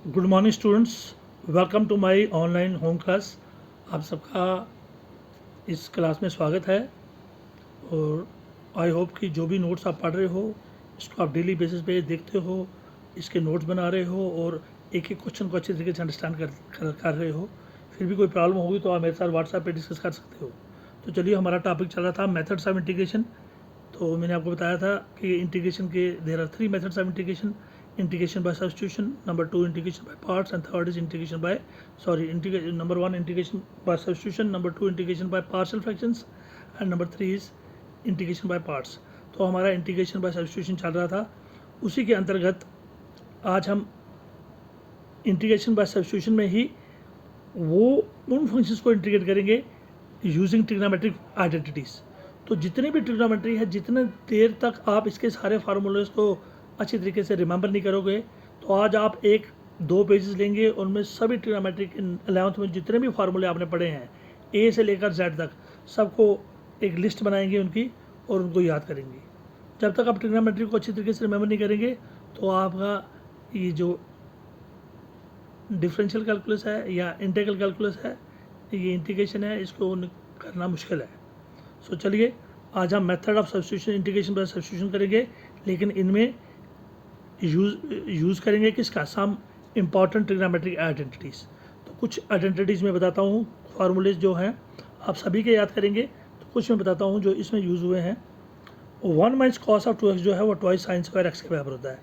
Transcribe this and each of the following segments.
Good morning students, welcome to my online home class. आप सबका इस क्लास में स्वागत है और आई होप कि जो भी नोट्स आप पढ़ रहे हो इसको आप डेली बेसिस पे देखते हो, इसके नोट्स बना रहे हो और एक एक क्वेश्चन को अच्छी तरीके से अंडरस्टैंड कर रहे हो। फिर भी कोई प्रॉब्लम होगी तो आप मेरे साथ व्हाट्सएप पे डिस्कस कर सकते हो। तो चलिए, हमारा टॉपिक चल रहा था मेथड्स ऑफ इंटीग्रेशन। तो मैंने आपको बताया था कि इंटीग्रेशन के there are 3 methods of integration: integration by substitution, number 2 integration by parts, and third is integration by number 1 integration by substitution, number 2 integration by partial fractions, and number 3 is integration by parts। तो हमारा integration by substitution चल रहा था। उसी के अंतर्गत आज हम इंटीग्रेशन बाय सब्स्टिट्यूशन में ही वो उन फंक्शंस को इंटीग्रेट करेंगे यूजिंग ट्रिग्नोमेट्रिक आइडेंटिटीज़। तो जितनी भी ट्रिग्नोमेट्री है, जितने देर तक आप इसके सारे फार्मूलेस को अच्छी तरीके से रिमेंबर नहीं करोगे, तो आज आप 1-2 पेजेस लेंगे, उनमें सभी ट्रिग्नोमेट्रिक 11th में जितने भी फार्मूले आपने पढ़े हैं ए से लेकर जेड तक सबको एक लिस्ट बनाएंगे उनकी और उनको याद करेंगे। जब तक आप ट्रिग्नोमेट्री को अच्छी तरीके से रिमेंबर नहीं करेंगे तो आपका ये जो डिफरेंशियल कैलकुलस है या इंटीग्रल कैलकुलस है, ये इंटीग्रेशन है, इसको करना मुश्किल है। सो चलिए, आज हम method of substitution, integration by substitution करेंगे, लेकिन इनमें यूज़ करेंगे किसका? Some important trigonometric identities. तो कुछ आइडेंटिटीज़ मैं बताता हूँ, फार्मूलेज जो हैं आप सभी के याद करेंगे, तो कुछ मैं बताता हूँ जो इसमें यूज़ हुए हैं। 1 माइनस कॉस ऑफ 2x जो है वो ट्वाइस साइन स्क्वायर एक्स के बराबर होता है,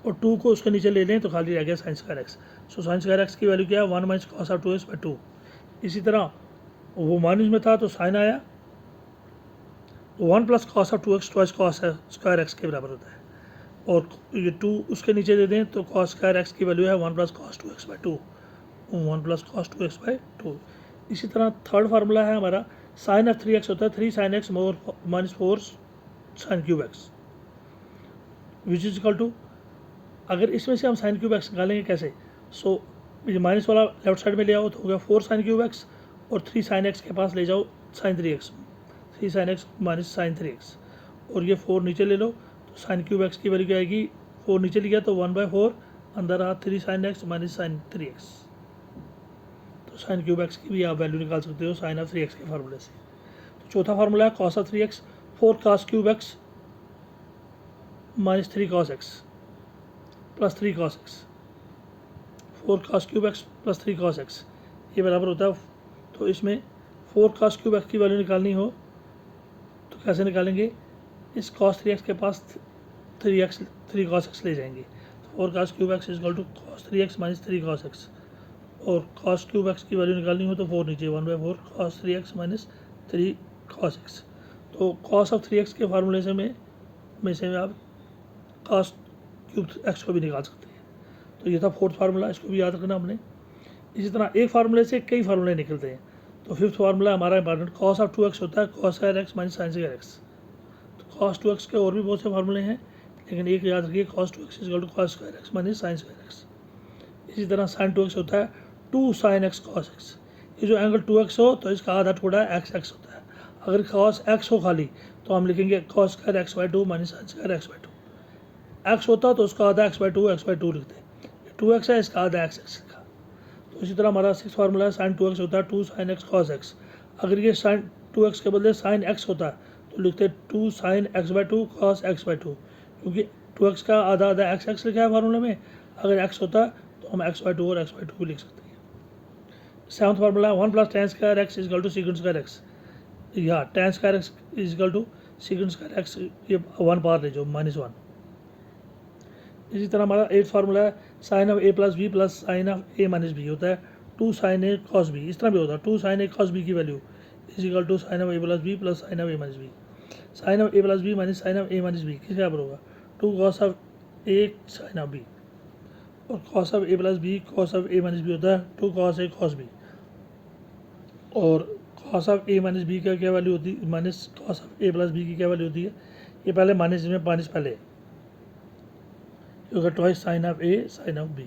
और 2 को उसके नीचे ले लें तो खाली रह गया sign square x. So sine square x की वैल्यू क्या है? 1 minus cos of 2x by 2। इसी तरह वो माइनस में था तो साइन आया, 1 plus cos of 2x twice cos square x के बराबर होता है, और ये 2 उसके नीचे दे दें तो कॉस स्क्वायर एक्स की वैल्यू है 1 plus cos 2x by 2, 1 plus cos 2x by 2। इसी तरह थर्ड फार्मूला है हमारा, साइन ऑफ 3x होता है 3 sine x more minus 4 sine cube x, which is equal to, अगर इसमें से हम साइन क्यूब एक्स निकालेंगे कैसे? सो ये माइनस वाला लेफ्ट साइड में ले आओ तो हो गया 4 साइन क्यूब एक्स, और 3 साइन एक्स के पास ले जाओ sine 3x, 3 sine x minus sine 3x, और ये 4 नीचे ले लो तो साइन क्यूब एक्स की वैल्यू क्या आएगी? 4 नीचे लिया तो 1/4, अंदर आ 3 sine x minus sine 3x। तो साइन क्यूब एक्स की भी आप वैल्यू निकाल सकते हो साइन ऑफ 3x के फार्मूले से। तो चौथा फार्मूला है cos of 3x, 4 cos cube x minus 3 cos x plus 3 cos x, 4 cos cube x plus 3 cos x, ये बराबर होता है। तो इसमें 4 कॉस क्यूब एक्स की वैल्यू निकालनी हो तो कैसे निकालेंगे? इस कॉस 3x के पास 3 कॉस एक्स ले जाएंगे, तो 4 cos cube x is equal to cos 3x minus 3 cos x, और कॉस क्यूब एक्स की वैल्यू निकालनी हो तो 4 नीचे, 1/4 cos 3x minus 3 cos x. तो कॉस ऑफ 3x के फार्मूले से में से आप कॉस क्यूब एक्स को भी निकाल सकते हैं। तो ये था फोर्थ फार्मूला, इसको भी याद रखना हमने। इसी तरह एक फार्मूले से कई फार्मूले निकलते हैं। तो फिफ्थ फार्मूला हमारा इंपॉर्टेंट, कॉस ऑफ 2x होता है cos square x minus sine square x. तो कॉस 2x के और भी बहुत से फार्मूले हैं, लेकिन एक याद रखिए, cos 2x is equal to cos square x minus sine square x. इसी तरह साइन 2x होता है 2 साइन एक्स कॉस एक्स। ये जो एंगल 2x हो तो इसका आधा टुकड़ा x होता है। अगर कॉस x हो खाली तो हम लिखेंगे cos square x by 2 minus sine square x by 2। x होता तो उसका आधा x बाई 2 लिखते हैं, 2x है, इसका आधा x लिखा। तो इसी तरह हमारा सिक्स फार्मूला है, साइन 2x होता है 2 साइन एक्स कॉस एक्स। अगर ये साइन 2x के बदले साइन x होता है तो लिखते 2 sine x by 2 cos x by 2, क्योंकि 2x का आधा x लिखा है फार्मूले में। अगर x होता तो हम x बाई 2 और x बाई 2 भी लिख सकते हैं। सेवन्थ फार्मूला है 1 plus tan square X is equal to secant square X, या tan square X is equal to secant square X, ये 1 बार ले जाओ -1। इसी तरह हमारा 8th फार्मूला है sine of a plus B plus sine of a minus B होता है 2 साइन a कॉस बी। इस तरह भी होता है 2 साइन a कॉस बी की value is equal to sine of a plus B plus sine of a minus B. Sine of a plus B minus sine of a minus B किस बराबर होगा? 2 cos of a sine of b, और cos of a plus B cos of a minus B होता है 2 cos a cos b, और cos of a minus B का क्या value होती है? Minus cos of a plus B की क्या वैल्यू होती है? ये पहले माइनस में माइनस पहले होगा twice sine of A sine of B.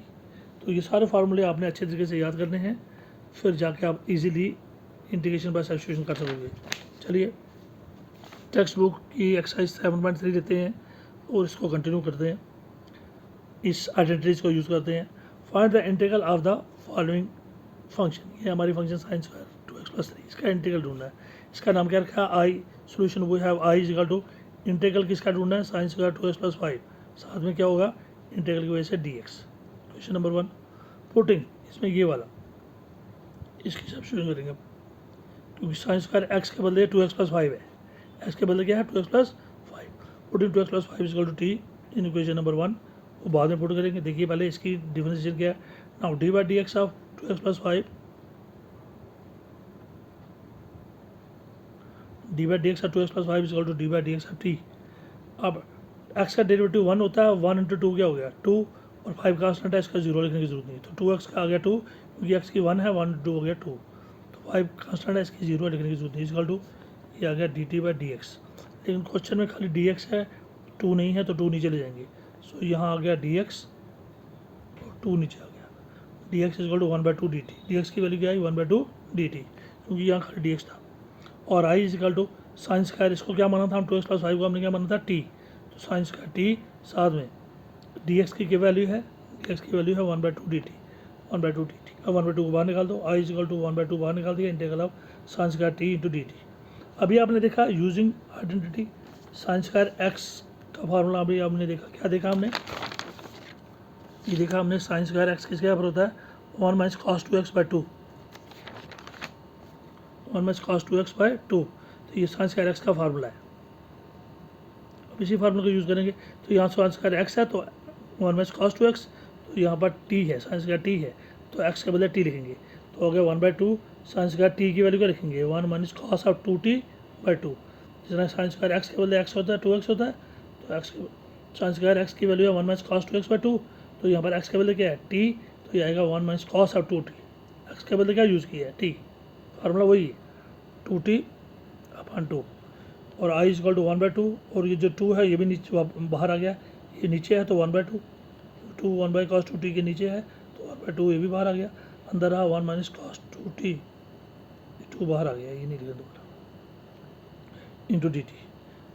तो ये सारे फार्मूले आपने अच्छे तरीके से याद करने हैं, फिर जाके आप इजीली इंटीग्रेशन बाय सब्स्टिट्यूशन कर सकोगे। चलिए, टेक्स्ट बुक की एक्सरसाइज 7.3 लेते हैं और इसको कंटिन्यू करते हैं, इस आइडेंटिटीज़ को यूज़ करते हैं। Find the integral of the following function, ये हमारी फंक्शन साइन स्क्वायर 2x+3, इसका इंटीग्रल ढूंढना है। इसका नाम क्या रखा है, आई। सोल्यूशन वो है I is equal to integral किसका ढूंढना है, साइन स्क्वायर 2x+5, साथ में क्या होगा इंटीग्रल की वजह से dx। क्वेश्चन नंबर 1, पुटिंग इसमें ये वाला, इसकी सब्स्टिट्यूशन करेंगे क्योंकि साइन स्क्वायर एक्स के बदले 2x+5 है, एक्स के बदले क्या है 2x+5, putting 2x+5 is equal to T in equation number 1, वो बाद में पुट करेंगे। देखिए पहले इसकी डिफरेंशिएशन क्या है, now dy/dx of 2x+5, dy/dx of 2x+5 is equal to dy/dx of T. अब x का डेरिवेटिव 1 होता है, 1 × 2 क्या हो गया 2, और 5 कांस्टेंट है, इसका 0 लिखने की जरूरत नहीं, तो 2x का आ गया 2, क्योंकि x की 1 है, 1 × 2 हो गया 2, तो 5 कांस्टेंट है, इसकी 0 लिखने की जरूरत नहीं, इक्वल टू ये आ गया dt/dx। लेकिन क्वेश्चन में खाली dx है, 2 नहीं है, तो 2 नीचे ले जाएंगे, सो यहाँ आ गया dx और 2 नीचे आ गया, dx is equal to 1/2 dt, dx की वैल्यू क्या आई 1/2 dt, क्योंकि यहाँ खाली dx था। और i is equal to sine square, इसको क्या माना था हम 2x+5 को हमने क्या माना था t, तो साइन स्क्वायर t, साथ में dx की वैल्यू है, dx की वैल्यू है 1/2 dt, 1/2 dt। अब 1/2 को बाहर निकाल दो, i इज इक्वल टू 1/2 बाहर निकाल दिया, integral of sine square t into dt। अभी आपने देखा using identity sine square x का फार्मूला, अभी आपने देखा, क्या देखा हमने, ये देखा हमने साइन स्क्वायर x किसके बराबर होता है 1 - cos 2x/2, 1 - cos 2x/2, तो ये साइन स्क्वायर x का फार्मूला है। अब इसी फार्मूला को यूज़ करेंगे, तो यहाँ साइन स्क्वायर x है तो 1 - cos 2x, तो यहाँ पर t है, साइन स्क्वायर t है, तो x के बदले t लिखेंगे, तो हो गया 1/2, साइन स्क्वायर t की वैल्यू क्या लिखेंगे 1 - cos ऑफ 2t/2, जिस तरह साइन स्क्वायर x के बदले x होता है 2x होता है, तो x साइन स्क्वायर x की वैल्यू है 1 - cos 2x/2, तो यहाँ पर x के बदले क्या है t, तो ये आएगा 1 - cos ऑफ 2t, x के बदले क्या यूज़ किया है t, फार्मूला वही है 2t/2, और i इज इक्वल टू 1/2, और ये जो 2 है ये भी नीचे बाहर आ गया, ये नीचे है तो 1/2, 2 1/cos 2t के नीचे है तो 1/2 ये भी बाहर आ गया, अंदर रहा 1 - cos 2t, 2 बाहर आ गया, ये नहीं लिखा दोबारा, इंटू dt।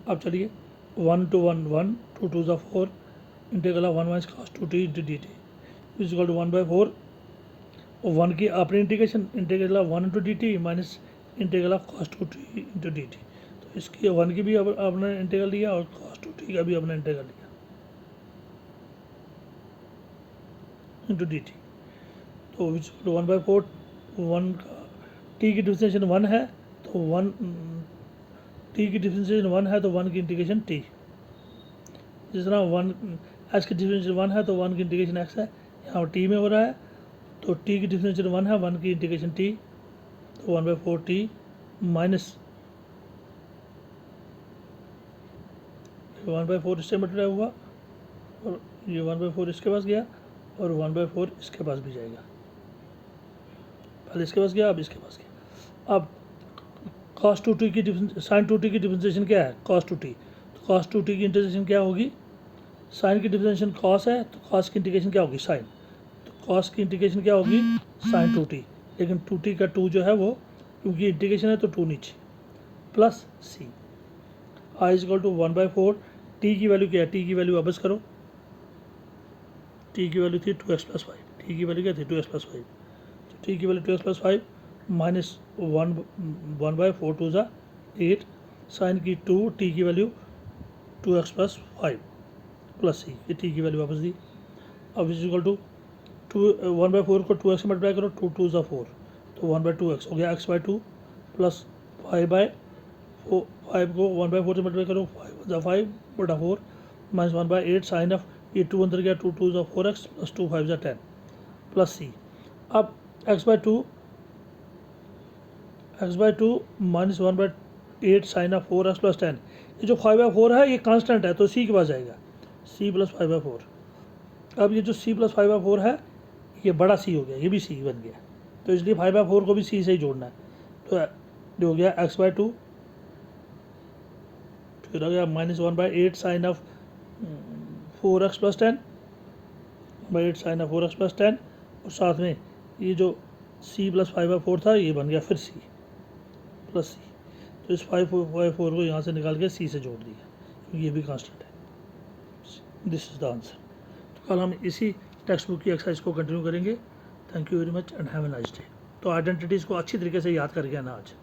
अब चलिए 1 to 1 1, 2 2 ज़ा 4, integral of 1 - cos 2t into dt is equal to 1/4, और 1 की अपनी integration, integral of 1 into dt minus integral of cos 2t into dt, तो इसकी 1 की भी आपने इंटीग्रल लिया और cos 2t का भी आपने इंटीग्रल लिया इंटू dt, तो विच 1/4, 1 का t की डिफरेंशिएशन 1 है, तो 1 t की डिफरेंशिएशन 1 है, तो 1 की इंटीग्रेशन t, जिस तरह 1 x की डिफरेंशिएशन 1 है, तो 1 की इंटीग्रेशन x है, यहाँ t में हो रहा है, तो t की डिफरेंशिएशन 1 है, 1 की इंटीग्रेशन t, तो 1/4 t माइनस 1/4 इससे मल्टीप्लाई हुआ, और ये 1/4 इसके पास गया, और 1/4 इसके पास भी जाएगा, पहले इसके पास गया अब इसके पास गया। अब cos 2t की साइन 2t की डिफरेंशिएशन क्या है cos 2t, तो cos 2t की इंटीग्रेशन क्या होगी, साइन की डिफरेंशिएशन cos है, तो cos की इंटीग्रेशन क्या होगी साइन, तो cos की इंटीग्रेशन क्या होगी साइन 2t, लेकिन 2t का 2 जो है वो, क्योंकि इंटीग्रेशन है तो 2 नीचे, plus c, i is equal to 1/4, t की वैल्यू क्या है, t की वैल्यू वापस करो, t की वैल्यू थी 2x+5, t की वैल्यू क्या थी 2x+5, तो t की वैल्यू 2x+5 माइनस 1/4 2 ज़ा 8, साइन की 2, t की वैल्यू 2x+5 प्लस c, ये t की वैल्यू वापस दी। अब इज इक्वल टू 1/4 को 2x से मल्टीप्लाई करो, 2 2 ज़ा 4, तो 1/2x हो गया x/2, प्लस 5/4, 5 को 1/4 से मल्टीप्लाई करो, 5 ज़ा 5 बटा 4 माइनस 1/8 साइन ऑफ, ये 2 अंदर गया, 2 2 ज़ा 4x प्लस 2 5 ज़ा 10 प्लस c। अब x/2 minus 1/8 sine of 4x plus 10, ये जो 5/4 है ये कांस्टेंट है, तो c के पास जाएगा, c प्लस 5/4। अब ये जो c प्लस 5/4 है ये बड़ा c हो गया, ये भी c बन गया, तो इसलिए 5/4 को भी c से ही जोड़ना है, तो जो हो गया x/2, फिर हो गया minus 1/8 sine of 4x plus 10, 1/8 sine of 4x plus 10, और साथ में ये जो c प्लस 5/4 था ये बन गया फिर c प्लस c, तो इस 5/4 को यहाँ से निकाल के c से जोड़ दिया, क्योंकि ये भी कांस्टेंट है। This is the answer. तो कल हम इसी टेक्स्ट बुक की एक्सरसाइज को कंटिन्यू करेंगे। Thank you very much and have a nice day. तो आइडेंटिटीज़ को अच्छी तरीके से याद करके आना आज।